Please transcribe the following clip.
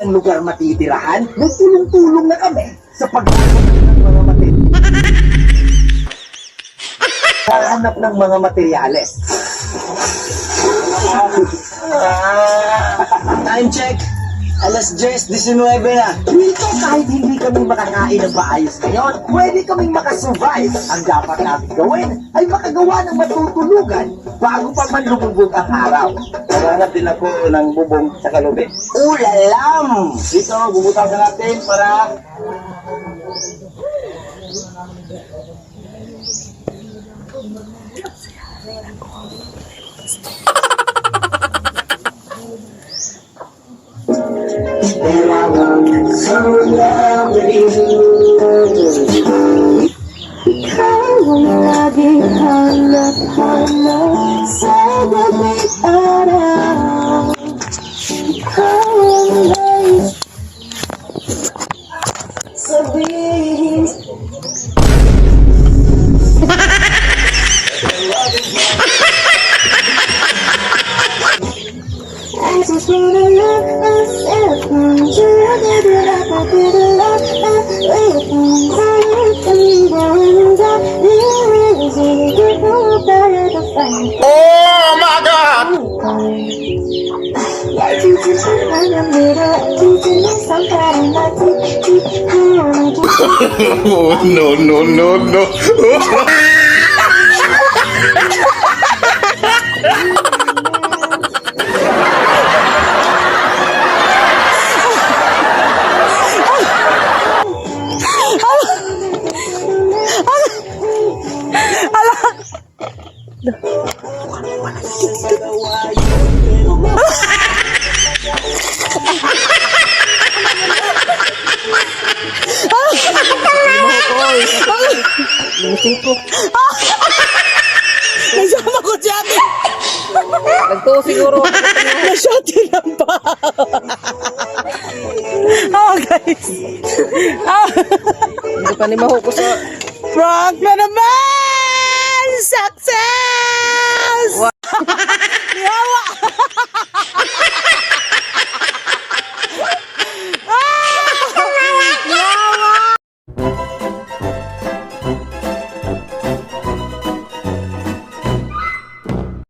ang lugar matitirahan, nagtulong-tulong na kami sa paghahanap ng mga paghahanap ng mga materyales. Time check. Alas 10:19 na. Dito kahit hindi kami makakain ng maayos ngayon, pwede kaming makasurvive. Ang dapat namin gawin ay makagawa ng matutulugan bago pa man lumubog ang araw. Naghanap din ako ng bubong sa kalubin. Ulalam! Dito, bubutaw na natin para... Ikaw ang laging hanap-hanap sa gabing araw. Ikaw ang nais sabihin. I just wanna love myself and you did it up, I did a lot of waiting for you to be there and I really get no better to find. Oh my God! Like you just in the middle, teaching me something I teach how I just Oh no. Nasama ko dyan. Nagtuo siguro. Na-shot lang pa. Oh, guys. Hindi pa ni mahuko sa... Prank na naman! Success! Nihawa!